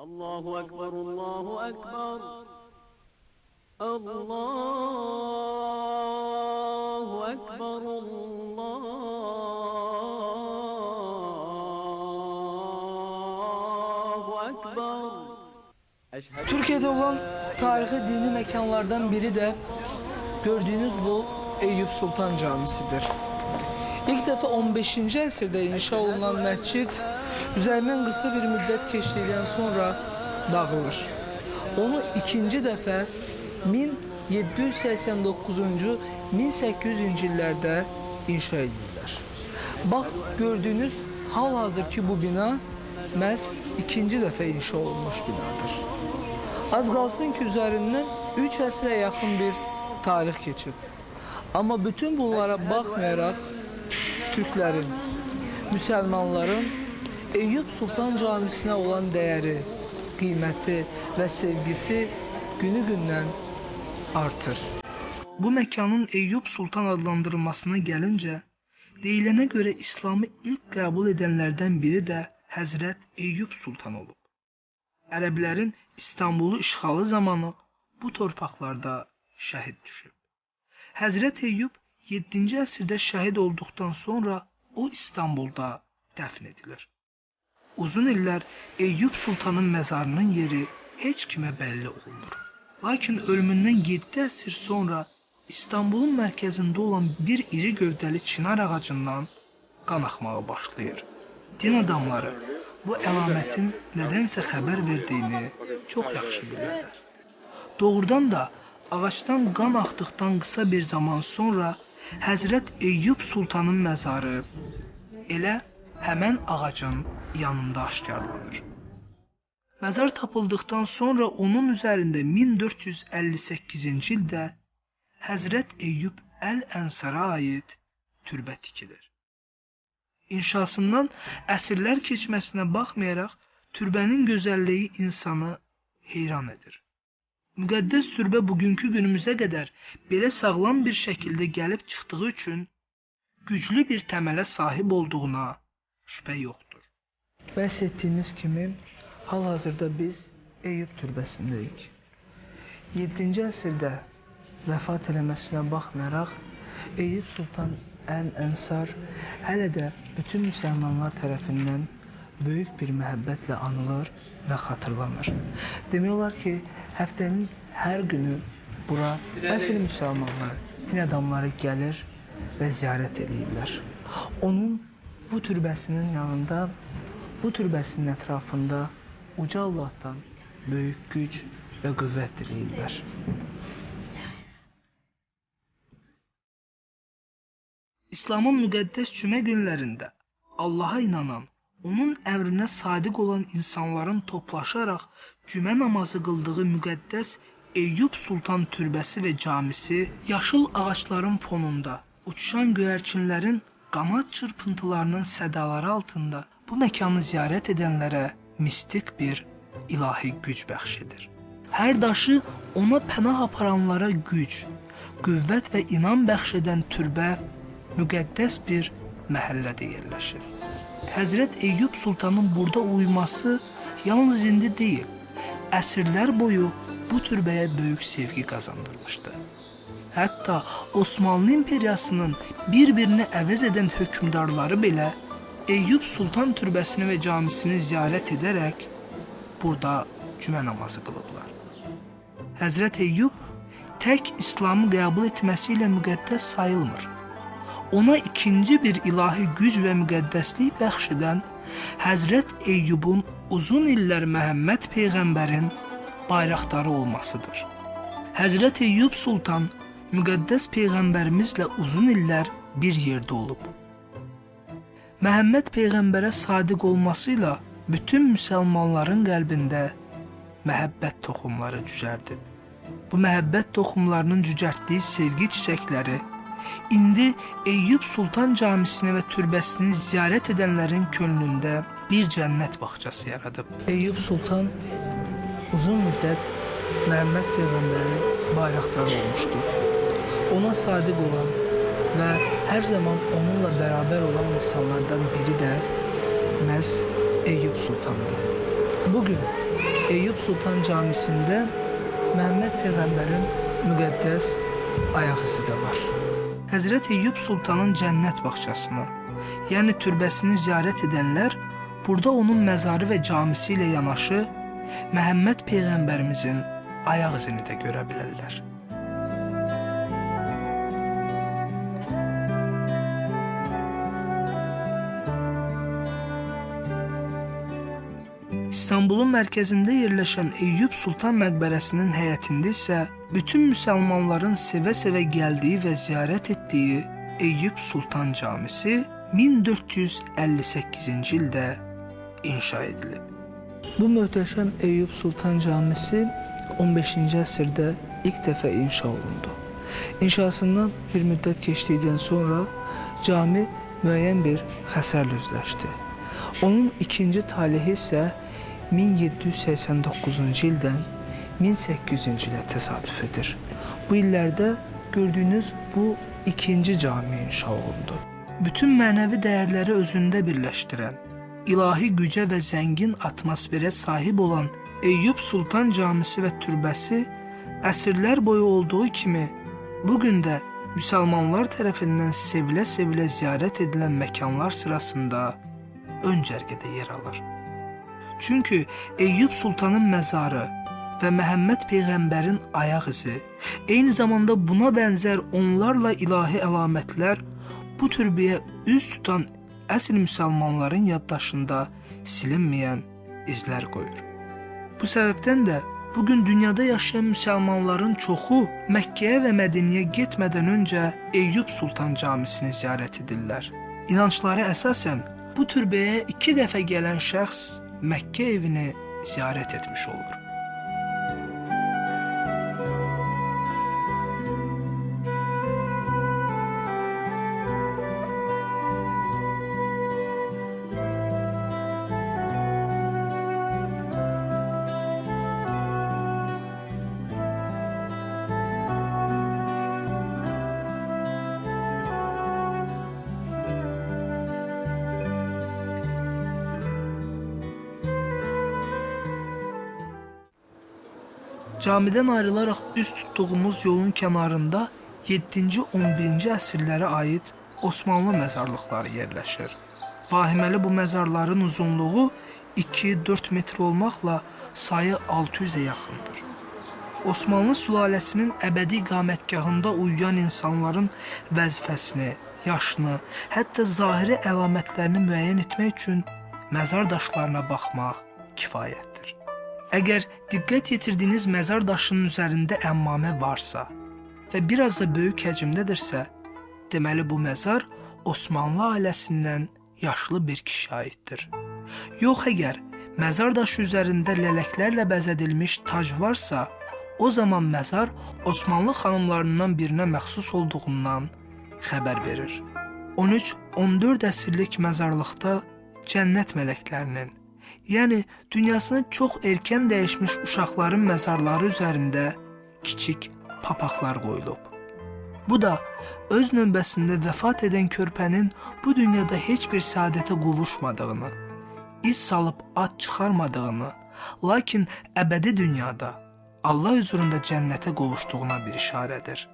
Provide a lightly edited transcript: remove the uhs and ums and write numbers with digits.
Allahu Ekber, Allahu Ekber. Allahu Ekber, Allahu Ekber. Türkiye'de olan tarihi dini mekanlardan biri de gördüğünüz bu Eyüp Sultan Camisi'dir. İlk defa 15. əsrdə inşa olunan məscid üzerinden kısa bir müddet keçdikdən sonra dağılır. Onu ikinci dəfə 1789-cu 1800-cü illərdə inşa edirlər. Bax, gördüğünüz hal-hazırki bu bina məhz ikinci dəfə inşa olunmuş binadır. Az qalsın ki, üzerinden 3 əsrə yaxın bir tarix keçib. Ama bütün bunlara baxmayaraq, Türklerin, Müslümanların Eyüp Sultan Camisi'ne olan değeri, kıymeti ve sevgisi günü-gündən artır. Bu mekanın Eyüp Sultan adlandırılmasına gelince, deyilene göre İslam'ı ilk kabul edenlerden biri de Həzrət Eyüp Sultan olub. Ərəblərin İstanbul'u işğalı zamanı bu torpaqlarda şəhid düşüb. Həzrət Eyüp 7. əsrdə şəhid olduqdan sonra o İstanbul'da dəfn edilir. Uzun illər Eyüp Sultanın məzarının yeri heç kimə bəlli olmur. Lakin ölümündən 7 əsr sonra İstanbul'un mərkəzində olan bir iri gövdəli çinar ağacından qan axmağa başlayır. Din adamları bu əlamətin nədənsə xəbər verdiyini çox yaxşı bilirlər. Doğrudan da ağacdan qan axdıqdan qısa bir zaman sonra Həzrət Eyüp Sultanın məzarı elə həmən ağacın yanında aşkarlanır. Məzar tapıldıqdan sonra onun üzərində 1458-ci ildə Həzrət Eyüp Əl-Ənsara aid türbə tikilir. İnşasından əsrlər keçməsinə baxmayaraq, türbənin gözəlliyi insanı heyran edir. Müqəddəs türbə bugünkü günümüzə qədər belə sağlam bir şəkildə gəlib çıxdığı üçün güclü bir təmələ sahib olduğuna şübhə yoxdur. Bəhs etdiyimiz kimi, hal-hazırda biz Eyüp türbəsindəyik. 7-ci əsrdə vəfat eləməsinə baxmayaraq, Eyüp Sultan Əl-Ənsar hələ də bütün müsəlmanlar tərəfindən böyük bir məhəbbətlə anılır və xatırlanır. Demək olar ki, həftənin hər günü bura əsl müsəlmanlar, din adamları gəlir və ziyarət edirlər. Onun bu türbəsinin yanında, bu türbəsinin ətrafında uca Allahdan böyük güc və qüvvət diləyirlər. İslamın müqəddəs cümə günlərində Allaha inanan, onun əmrinə sadiq olan insanların toplaşaraq cümə namazı qıldığı müqəddəs Eyüp Sultan türbəsi və camisi yaşıl ağaçların fonunda uçuşan göyərçinlərin qanad çırpıntılarının sədaları altında bu məkanı ziyarət edənlərə mistik bir ilahi güc bəxş edir. Hər daşı ona pənah aparanlara güc, qüvvət və inan bəxş edən türbə müqəddəs bir məhəllədə yerləşir. Həzrət Eyüp Sultanın burada uyuması yalnız indi deyil, əsrlər boyu bu türbəyə böyük sevgi qazandırmışdı. Hətta Osmanlı İmperiyasının bir-birini əvəz edən hökmdarları belə Eyüp Sultan türbəsini və camisini ziyarət edərək burada cümə namazı qılıblar. Həzrət Eyüp tək İslamı qəbul etməsi ilə müqəddəs sayılmır. Ona ikinci bir ilahi güc və müqəddəslik bəxş edən Həzrət Eyyubun uzun illər Məhəmməd Peyğəmbərin bayraqdarı olmasıdır. Həzrət Eyüp Sultan müqəddəs Peyğəmbərimizlə uzun illər bir yerdə olub. Məhəmməd Peyğəmbərə sadiq olmasıyla bütün müsəlmanların qəlbində məhəbbət toxumları cücərdib. Bu məhəbbət toxumlarının cücərtdiyi sevgi çiçəkləri İndi Eyüp Sultan Camisini və türbəsini ziyarət edənlərin könlündə bir cənnət bağçası yaradıb. Eyüp Sultan uzun müddət Məhəmməd Peyğəmbərin bayraqdarı olmuşdur. Ona sadiq olan və hər zaman onunla bərabər olan insanlardan biri də məhz Eyüp Sultan'dı. Bugün Eyüp Sultan Camisində Məhəmməd Peyğəmbərin müqəddəs ayaq izi də var. Həzrət Eyüp Sultanın cənnət bağçasını, yəni türbəsini ziyarət edənlər burada onun məzarı və camisi ilə yanaşı Məhəmməd Peyğəmbərimizin ayaq izini də görə bilərlər. İstanbulun mərkəzində yerləşən Eyüp Sultan məqbərəsinin həyətində isə bütün müsəlmanların sevə-sevə gəldiyi və ziyarət etdiyi Eyüp Sultan Camisi 1458-ci ildə inşa edilib. Bu möhtəşəm Eyüp Sultan Camisi 15-ci əsrdə ilk dəfə inşa olundu. İnşasından bir müddət keçdikdən sonra cami müəyyən bir xəsərlə üzləşdi. Onun ikinci talihi isə 1789-cu ildən 1800-cü ilə təsadüf edir. Bu illərdə gördüyünüz bu ikinci cami inşa olundu. Bütün mənəvi dəyərləri özündə birləşdirən, ilahi gücə və zəngin atmosferə sahib olan Eyüp Sultan Camisi və türbəsi əsrlər boyu olduğu kimi bugün də müsəlmanlar tərəfindən sevilə-sevilə ziyarət edilən məkanlar sırasında ön cərgədə yer alır. Çünki Eyüp Sultanın məzarı və Məhəmməd Peyğəmbərin ayaq izi, eyni zamanda buna bənzər onlarla ilahi əlamətlər bu türbəyə üz tutan əsl müsəlmanların yaddaşında silinməyən izlər qoyur. Bu səbəbdən də bugün dünyada yaşayan müsəlmanların çoxu Məkkəyə və Mədiniyə getmədən öncə Eyüp Sultan Camisini ziyarət edirlər. İnançları əsasən bu türbəyə 2 dəfə gələn şəxs Məkkə evini ziyarət etmiş olur. Camidən ayrılaraq üz tutduğumuz yolun kənarında 7-ci 11-ci əsrlərə aid Osmanlı məzarlıqları yerləşir. Vahiməli bu məzarların uzunluğu 2-4 metr olmaqla sayı 600-ə yaxındır. Osmanlı sülaləsinin əbədi iqamətgahında uyuyan insanların vəzifəsini, yaşını, hətta zahiri əlamətlərini müəyyən etmək üçün məzar daşlarına baxmaq kifayətdir. Əgər diqqət yetirdiyiniz məzar daşının üzərində əmmamə varsa və biraz da böyük həcmdədirsə, deməli bu məzar Osmanlı ailəsindən yaşlı bir kişiyə aiddir. Yox, əgər məzar daşı üzərində lələklərlə bəzədilmiş tac varsa, o zaman məzar Osmanlı xanımlarından birinə məxsus olduğundan xəbər verir. 13-14 əsrlik məzarlıqda cənnət mələklərinin, yəni dünyasını çox erkən dəyişmiş uşaqların məzarları üzərində kiçik papaqlar qoyulub. Bu da öz növbəsində vəfat edən körpənin bu dünyada heç bir səadətə qovuşmadığını, iz salıb ad çıxarmadığını, lakin əbədi dünyada Allah huzurunda cənnətə qovuşduğuna bir işarədir.